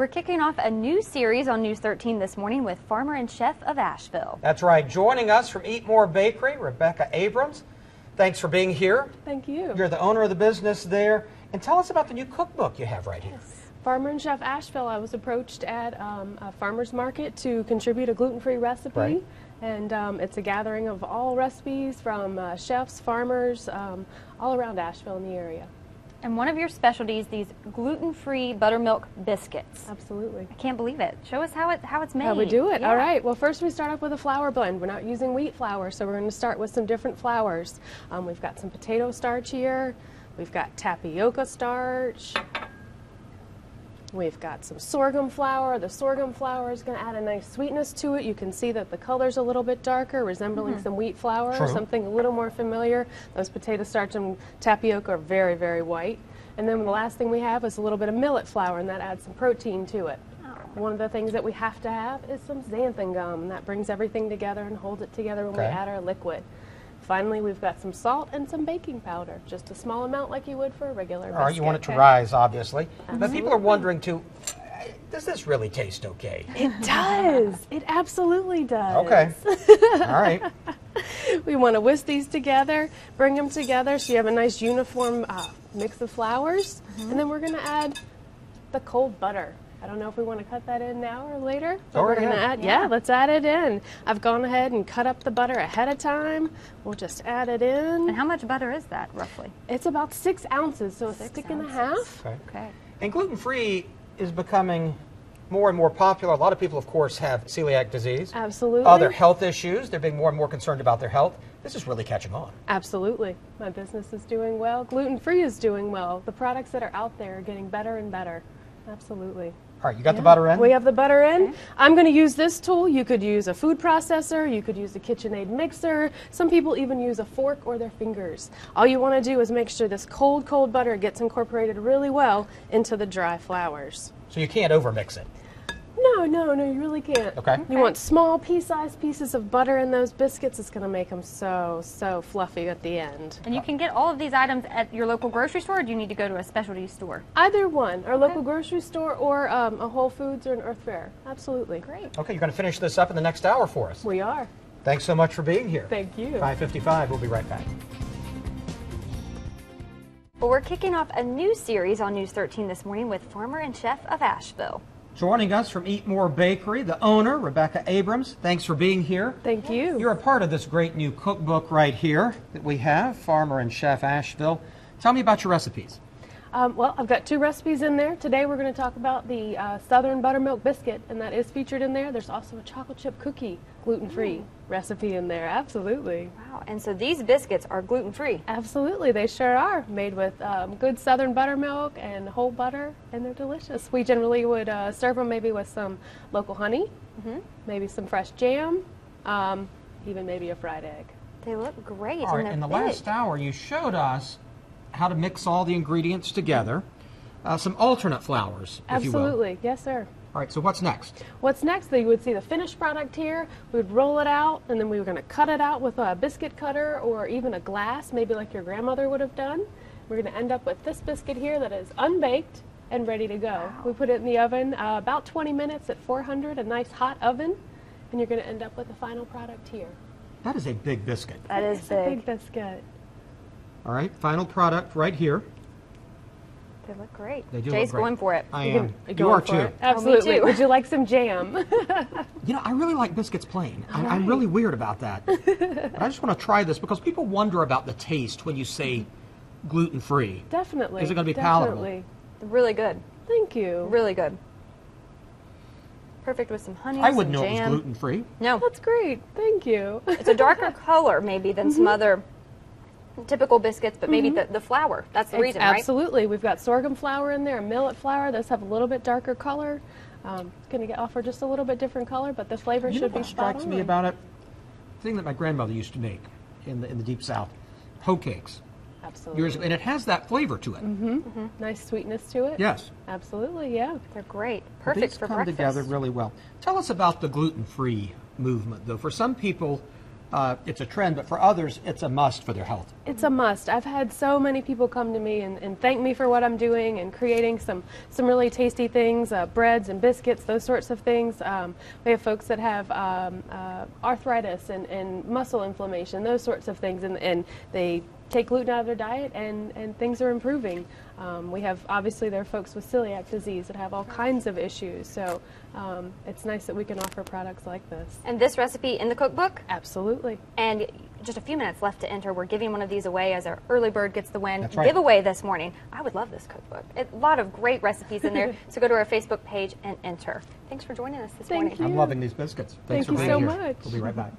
We're kicking off a new series on News 13 this morning with farmer and chef of Asheville. That's right. Joining us from Eat More Bakery, Rebecca Abrams. Thanks for being here. Thank you. You're the owner of the business there. And tell us about the new cookbook you have right here. Yes. Farmer and Chef Asheville, I was approached at a farmer's market to contribute a gluten-free recipe. Right. And it's a gathering of all recipes from chefs, farmers, all around Asheville in the area. And one of your specialties, these gluten-free buttermilk biscuits. Absolutely. I can't believe it. Show us how it's made. How we do it. Yeah. All right. Well, first we start off with a flour blend. We're not using wheat flour, so we're going to start with some different flours. We've got some potato starch here. We've got tapioca starch. We've got some sorghum flour. The sorghum flour is going to add a nice sweetness to it. You can see that the color's a little bit darker, resembling some wheat flour, True. something a little more familiar. Those potato starch and tapioca are very, very white. And then the last thing we have is a little bit of millet flour, and that adds some protein to it. One of the things that we have to have is some xanthan gum, and that brings everything together and holds it together when we add our liquid. Finally, we've got some salt and some baking powder, just a small amount like you would for a regular biscuit. All right, you want it to rise, obviously. But people are wondering, too, does this really taste okay? It does. It absolutely does. Okay. All right. We want to whisk these together, bring them together so you have a nice uniform mix of flours. And then we're going to add the cold butter. I don't know if we want to cut that in now or later. But we're going to add, let's add it in. I've gone ahead and cut up the butter ahead of time. We'll just add it in. And how much butter is that, roughly? It's about 6 ounces, so a stick and a half. Okay. And gluten-free is becoming more and more popular. A lot of people, of course, have celiac disease. Absolutely. Other health issues. They're being more and more concerned about their health. This is really catching on. Absolutely. My business is doing well. Gluten-free is doing well. The products that are out there are getting better and better. Absolutely. All right, you got the butter in? We have the butter in. Okay. I'm going to use this tool. You could use a food processor. You could use a KitchenAid mixer. Some people even use a fork or their fingers. All you want to do is make sure this cold, cold butter gets incorporated really well into the dry flours. So you can't overmix it? No, you really can't. Okay. You want small pea-sized pieces of butter in those biscuits. It's going to make them so fluffy at the end. And you can get all of these items at your local grocery store, or do you need to go to a specialty store? Either one, our local grocery store or a Whole Foods or an Earth Fare. Absolutely. Great. Okay, you're going to finish this up in the next hour for us. We are. Thanks so much for being here. Thank you. 5:55, we'll be right back. Well, we're kicking off a new series on News 13 this morning with farmer and chef of Asheville. Joining us from Eat More Bakery, the owner, Rebecca Abrams. Thanks for being here. Thank you. You're a part of this great new cookbook right here that we have, Farmer and Chef Asheville. Tell me about your recipes. Well, I've got 2 recipes in there. Today we're going to talk about the Southern Buttermilk Biscuit, and that is featured in there. There's also a chocolate chip cookie gluten-free recipe in there. Absolutely. Wow, and so these biscuits are gluten-free? Absolutely, they sure are. Made with good Southern buttermilk and whole butter, and they're delicious. We generally would serve them maybe with some local honey, maybe some fresh jam, even maybe a fried egg. They look great. All right, in the last hour you showed us how to mix all the ingredients together. Some alternate flours, if you will. Absolutely, yes sir. All right, so what's next? What's next? You would see the finished product here. We would roll it out, and then we were going to cut it out with a biscuit cutter or even a glass, maybe like your grandmother would have done. We're going to end up with this biscuit here that is unbaked and ready to go. Wow. We put it in the oven about 20 minutes at 400, a nice hot oven, and you're going to end up with the final product here. That is a big biscuit. That is big. A big biscuit. All right, final product right here. They look great. They do Jay's look great. going for it. I am. You are too. Absolutely. Oh, me too. Would you like some jam? You know, I really like biscuits plain. I'm really weird about that. But I just want to try this because people wonder about the taste when you say gluten-free. Definitely. Is it going to be palatable? Definitely. Really good. Thank you. Really good. Perfect with some honey. I wouldn't some know jam. it was gluten-free. No. That's great. Thank you. It's a darker color maybe than some other typical biscuits, but maybe the flour. That's the reason, right? Absolutely. We've got sorghum flour in there and millet flour. Those have a little bit darker color. Going to offer just a little bit different color, but the flavor should be what strikes me about it? The thing that my grandmother used to make in the Deep South, hoe cakes. Absolutely. And it has that flavor to it. Nice sweetness to it. Yes. Absolutely, yeah. They're great. Perfect These for come breakfast. together really well. Tell us about the gluten-free movement, though. For some people, it's a trend, but for others, it's a must for their health. It's a must. I've had so many people come to me and thank me for what I'm doing and creating some really tasty things, breads and biscuits, those sorts of things. We have folks that have arthritis and muscle inflammation, those sorts of things, and they take gluten out of their diet and things are improving. We have, obviously, there are folks with celiac disease that have all kinds of issues, so it's nice that we can offer products like this. And this recipe in the cookbook? Absolutely. And just a few minutes left to enter. We're giving one of these away as our early bird gets the win That's right. giveaway this morning. I would love this cookbook. A lot of great recipes in there, so go to our Facebook page and enter. Thanks for joining us this morning. You. I'm loving these biscuits. Thanks Thank for you being so here. much. We'll be right back.